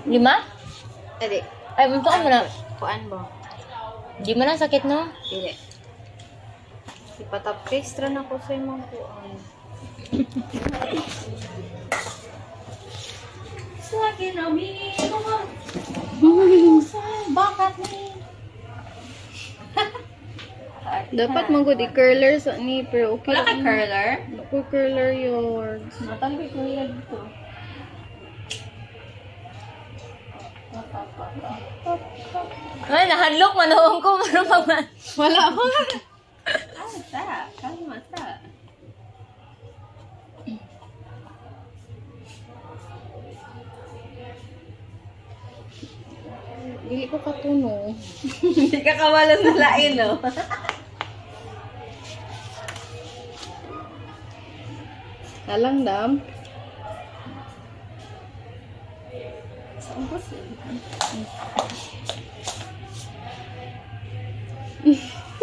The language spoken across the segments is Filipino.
Lima? Adi. Ay, buntukan mo na. Kuan mo. Di mo na sakit, no? Dili. Ipatap paste ra na ko sa imong kuan. Lagi na mi bakit ni? Dapat magud i-curler sa ni pero okay. Wala ka curler? Ako curler yours. Matangkit mo yan dito. Ay, nahadlok manuhong ko. Wala pa. Sa, kalma sa. Dili ko katuno. Hindi ka kawalan na lain, no? Talang dam. Saan ko siya?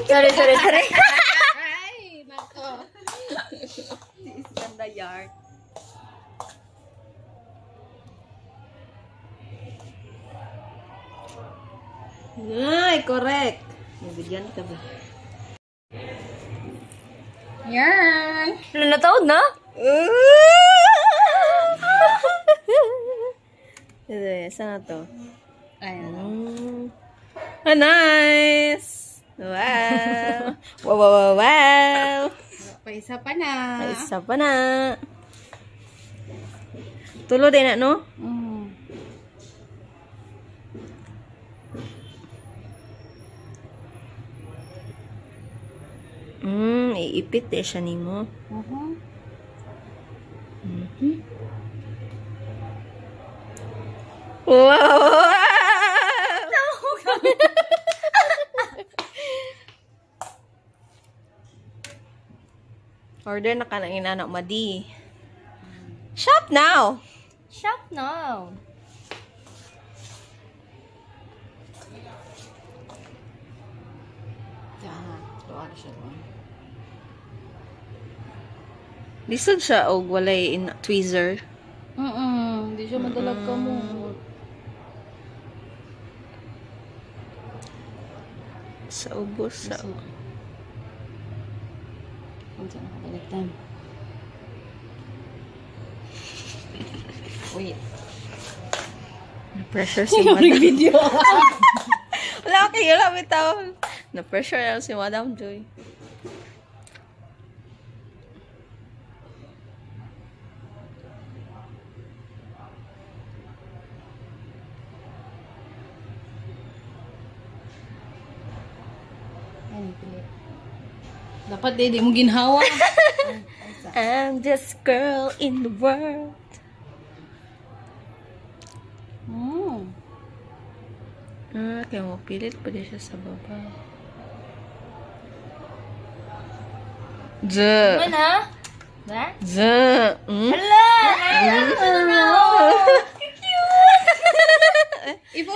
Sorry. Ay, nako. This is ganda yard. Ay, correct. Nabigyan ka ba? Yan. Ilan na taon na? Saan na to? Ayan. Oh, nice! Wow! Wow! Paisa pa na. Paisa pa na. Tulo din na, no? Iipit eh siya nimo. Wow! Order na ka ng inanak madi. Shop now! Shop now. Lisod siya og walay in tweezer. Hindi siya madalag ka mo. Sa ubos sa. Unsa na kabaligtan? Wait. Na-pressure si Madam. Video. Wala kayo lang bitaw. Na-pressure lang si Madam Joy. Dapat di mo ginhawa. I'm just girl in the world. Kaya mo pilit pa din siya sa baba. Mana? Ba? Hala!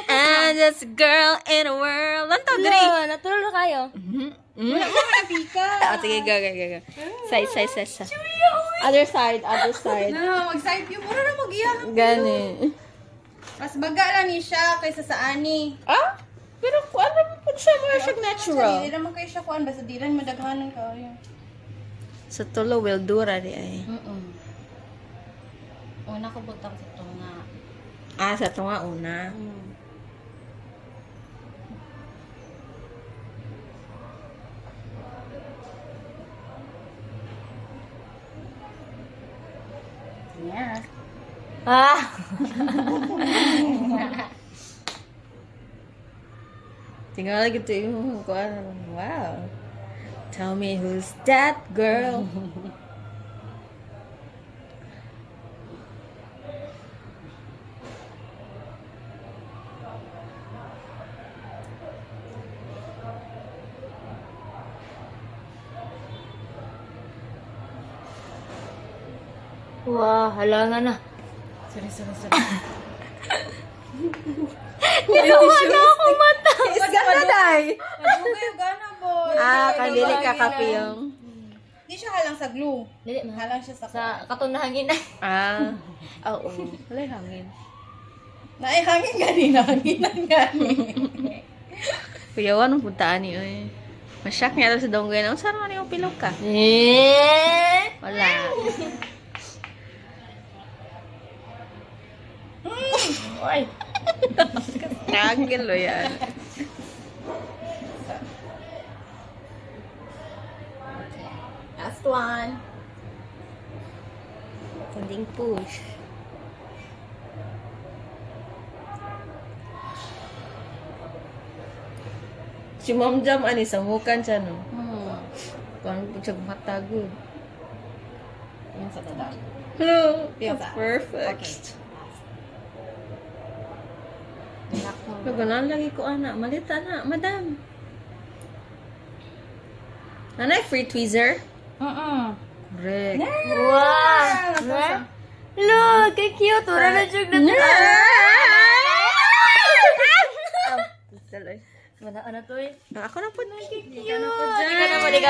I'm just girl in the world. Lantaw, Dre. Natuloy na kayo. Wala mo na pika. Sige, ga. Side. Other side. No, mag-side view. Mura na mag-iya. Gani. Mas baga lang ni siya kaysa sa ani. Ah? Pero kuan naman po siya mga siya natural. Hindi naman kayo siya kuan. Basta di lang madaghanan ka. Sa tulo, well dura di ay. Una ko butang sa tunga. Sa tunga una. Yeah. Tinggal lagi tuh yung kuan. Wow. Tell me who's that girl? Wah, halangan na. Sorry. Wala ako mata. Is gana day. Ano kayo gana po? Kandili ka kapiyong. Di siya halang sa glue. Dili man. Halang siya sa Sa katunahangin na. Ah. Oo. Wala yung hangin. Naay hangin gani na. Hanginan gani. Kuya, anong puntaan niyo eh? Masyak niya sa donggoy na. Saan naman yung pilok ka? Wala. Oy. Kagil o yan. Last one. Sanding push. Si Mom Jam, ani, samukan siya, no? Hmm. Parang po siya matagod. Yan sa dada. Hello. Feel That's that. perfect. Nako. Naganan lagi ko, anak. Malita na, madam. Nanay, free tweezer? Correct. Wow. Nasa- Look, kay cute. Wala na jug na to. Wala na to eh. Ako na po. Cute. Ikaw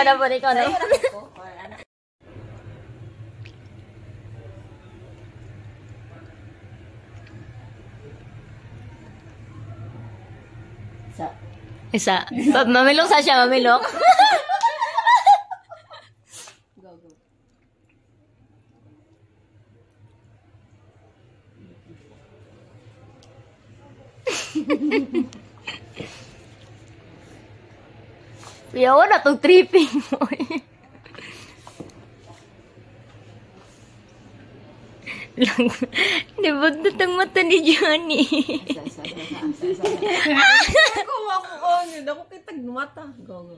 na po. Ikaw na po. Isa. Mamilok sa siya, mamilok. Go, go. Kuya, wala tong tripping mo eh. Lang, nabagdat ang mata ni Johnny. Ako, oh, yun. Ako kitag numata. Go, go.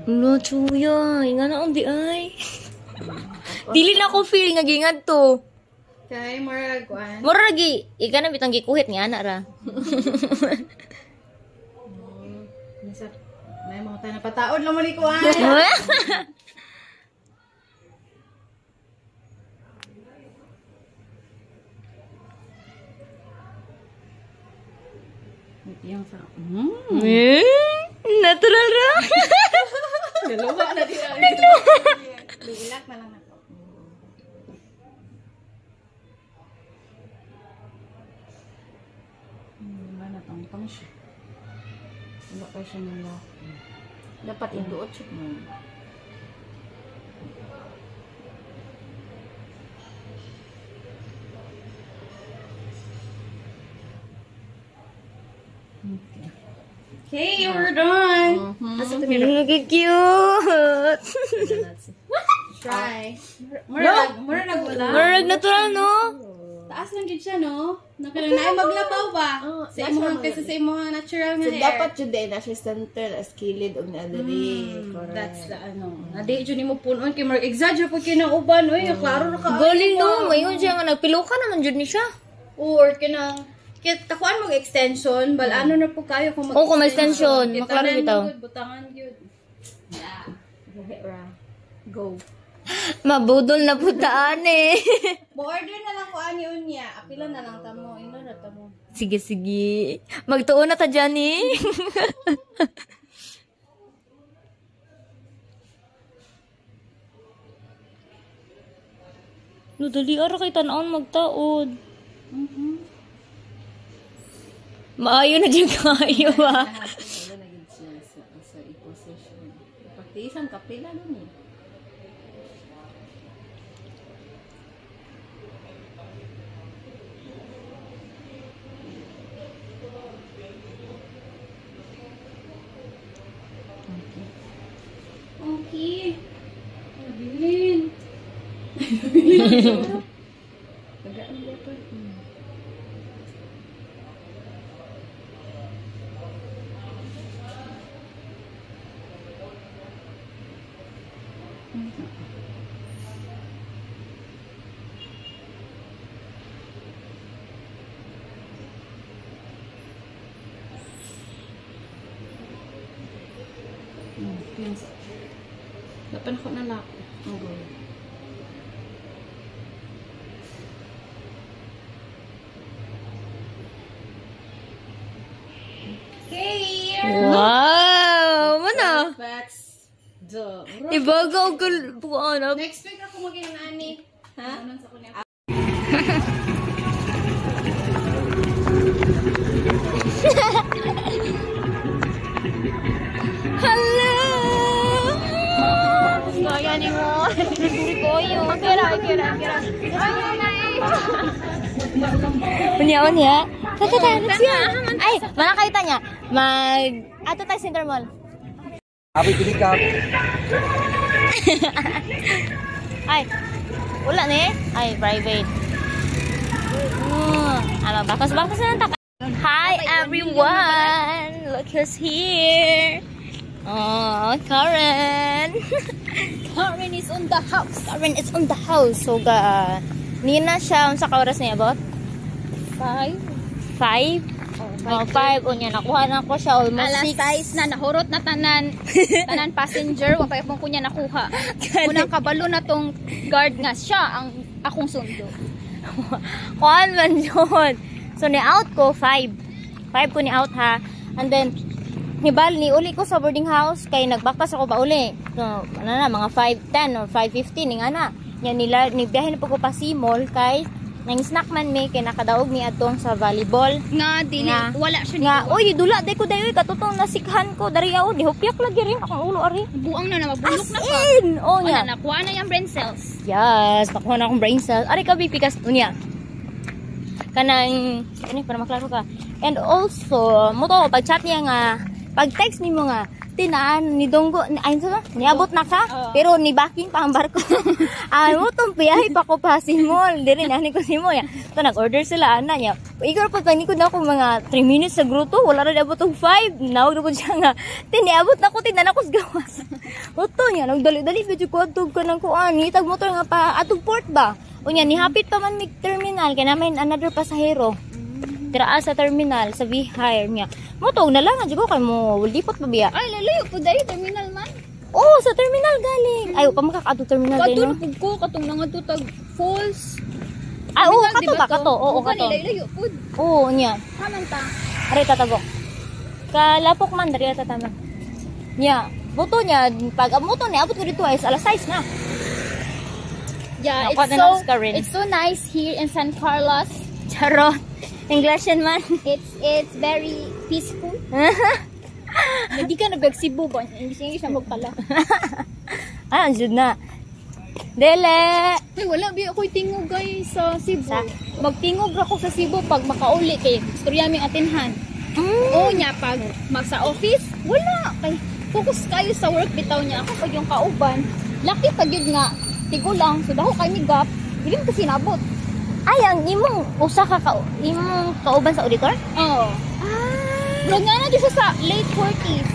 Lo, chuya. Inga na di ay. Dili na ko feel nga gingad to. Kay murag kuan. Mura lagi. Ika na bitang gikuhit nga anak ra. Nasa may mga tayo napataod lang mo ni kuan. Yung sa Natural ra. Dalawa na din. Ilak na lang ako. Mana tong siya. Wala pa siya nila. Dapat induot siya. Okay, we're done. Asa to Lagi cute. try. Mura na wala. Murag natural no? Taas lang gid siya no. Nakanay maglabaw ba? Sa imong kaysa sa imong natural nga So, hair. dapat yun din na siya center as kilid o nadali. Correct. That's the ano. Nadi jud nimo punon kay mag exaggerate pud kay nang uban oy, klaro ra ka. Galing no. Mayon siya nga nagpiluka naman jud ni siya. Or kanang kit takuan mo extension, bal ano na po kayo kung Oo, kung may extension, Kita maklaro na bitaw. good, butangan gyud. Go. Mabudol na putaan eh. Mo-order na lang ko ani unya. Apila na lang tamo. Ino na tamo. Sige, sige. Magtuon na ta dyan eh. No, dali ara kay tan-aon magtaod. Maayo na dyan kayo ah. Wala na gid siya sa i-position. Ipaktiisan kapila nun eh. Okay. Bilin. Tagaan ba pa? Yes. Dapat ako na lako. Go. Wow! Mana? Facts. Duh. Ibagaw ka buwan. Next week ako mag-inani. Ha? Ano sa kunya? Hello! Gaya ni mo. Koyo. Kira. Unya. Tata, let's go. Ay, mana kaita niya? Ato tayo Center Mall. Abi pinikap. Ay, wala ni. Ay, private. Bakas-bakas na tak. Hi everyone! Look who's here! Oh, Karen! Karen is on the house. Karen is on the house. So, nina siya, sa oras niya, bot? 5. 5? Oh, 5. O niya, nakuha na ko siya almost Alas 6. 6 na nahurot na tanan passenger, wa pa pong kunya nakuha. Unang kabalo na tong guard nga siya ang akong sundo. Kuhan man yun. So, ni-out ko, 5. 5 ko ni-out ha. And then, ni-uli ko sa boarding house, kaya nagbaktas ako ba uli. So, mga 5:10 or 5:15, nga na. Yan, nibiyahin na po ko pa si mall, kay nang snack man me, kay nakadaog ni atong sa volleyball. Nga, dili, Nga. wala siya Nga, dito. oy, dula, day ko dayoy, katutong nasikhan ko, dari ako, di hupyak lagi rin, akong ulo, ari. Buang na mabulok na ka. In! Oh, Wala, nga. nakuha na yung brain cells. Yes, nakuha na akong brain cells. Ari ka, bipikas, unya. Kanang, para maklaro ka. And also, mo to, pag chat niya nga, pag text ni mo nga, tinaan, ni Donggo, ayun sa niabot na ka, pero ni backing pa ang barko. Mo tong piyahe pa ko pa si mall, di rin, ani ko si mo ya. So, nag-order sila, ana niya. Igor po, panikod na ako mga 3 minutes sa gruto, wala rin abot ng 5. Nawag na po siya nga, tiniabot na ko, tinan ako sa gawas. Oto niya, nagdali-dali, medyo ko atog ka ng kuan, hitag motor nga pa, atog port ba? O niya, nihapit pa man mig terminal, kaya namin another pasahero. Tiraa sa terminal, sa V-Hire niya. Motog na lang, adyo ko kay mo, lipot pa biya. Ay, lalayo po dahil terminal man. Oh, sa terminal galing. Ay, pa makakato terminal din, Kato no? na po ko, katong nga tutag falls. Ah, oo, Terminal, kato diba ba? to? Kato, oo, kato. Lalayo po. Oo, niya. Haman ta. Aray, tatagok. Kalapok man, dari tatama. Niya, buto niya, pag amuto niya, abot ko dito ay alas 6 na. Yeah, Nakuha na lang si Karen. it's so nice here in San Carlos. Charot. English yan man. It's very peaceful. Hindi ka nabag-Cebu ba? English na magpala. Ah, anjud na. Dele! Ay, wala ba ako'y tingog guys sa Cebu. Magtingog ako sa Cebu pag makauli kay istorya ming atinhan. Oo niya, pag magsa office, wala. Kay focus kayo sa work, bitaw niya. Ako pag yung kauban, laki pag yun nga, tigo lang. So, daho kay migap, hindi mo kasi nabot. Ay, ang imong usa ka imong kauban sa auditor? Oo. Bro nga na siya sa late 40s.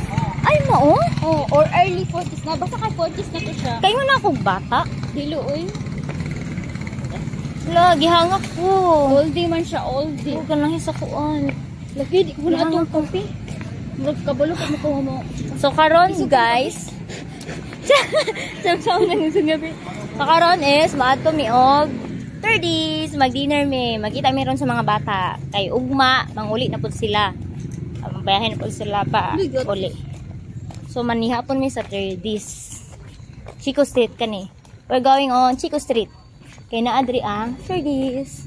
Ay, mao? Oh, or early 40s na. Basta kay 40s na to siya. Kayo na akong bata. Dilo, oy. Lagi hangak ko. Oldie man siya, oldie. Huwag ka lang sa kuan. Lagi, di ko na itong kopi. Magkabalo ka mo. So, karon guys. Samsam na yung gabi. So, karon is, maato mi og 30s, mag-dinner mi. Magkita mi ron sa mga bata. Kay ugma, manguli na po sila. Bayahin na po sila pa. Uli. So, manihapon mi sa 30s. Chico Street kani. We're going on Chico Street. Kay na adri ang 30s.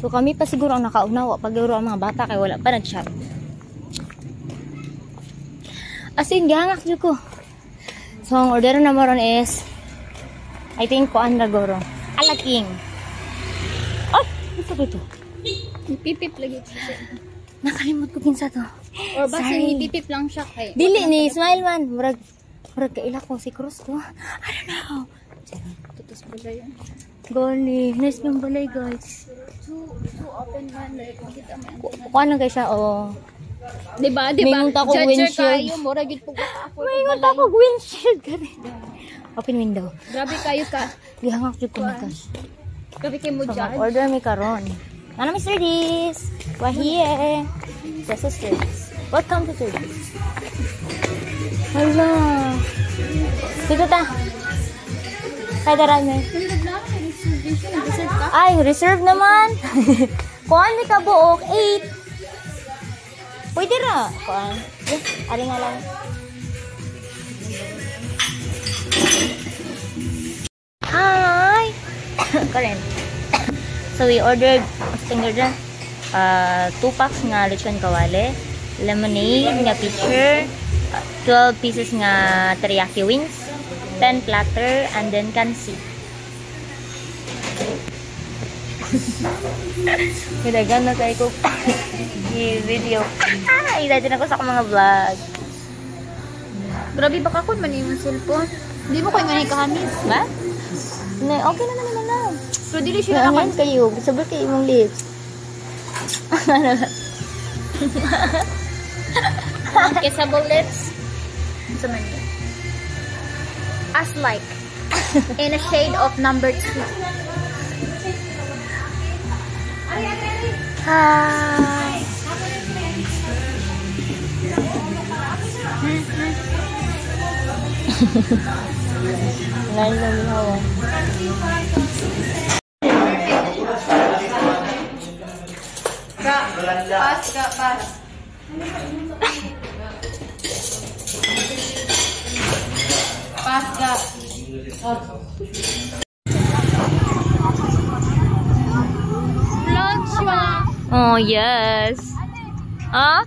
So, kami pa siguro ang nakaunawa pag ang mga bata kay wala pa nag-shop. As in, gihangak dito ko. So, ang order na moron is I think ko ang nagoro. Alaking. Oh! Ano ba ito? Ipipip lagi. Nakalimot ko kinsa to. Or basta Sorry. ipipip lang siya kay. Dili ni Smile man. Murag kaila ko si Cruz to. I don't know. Tutos pala yun. Goli. Nice ng balay guys. Too open man. Like, makita mo. Kuha na guys siya. Oh. Diba? Mingon ta ko Judger windshield. kayo. Mura gid po ka-afford. Mayroon ako windshield ka rin. Open window. Grabe kayo ka. Gihangak dito ko guys. Grabe kayo mo So, judge. order mi karon. Ano Mr. Dis? Wahie. Sa sisters. Welcome to service. Hala. Dito ta. Kaya darami. Ay, reserve naman. Kuhaan ni ka buok. 8. Pwede ra. Kuhaan. Ari nga lang. Hi! Karen. So, we ordered, stinger dyan, 2 packs nga lechon kawale, lemonade nga pitcher, 12 pieces nga teriyaki wings, 10 platter, and then kansi. Kailangan na tayo ko video. Idadin ako sa akong mga vlog. Grabe baka kun man yung cellphone. Di mo kayo manay kahamis. Ba? Okay na naman na. Pero dili siya Naman kayo. Sabay kayo mong lips. kissable lips. Sa man yun. As like. In a shade of number 2. Hi! Lain na hawa. Oh, yes. Ah?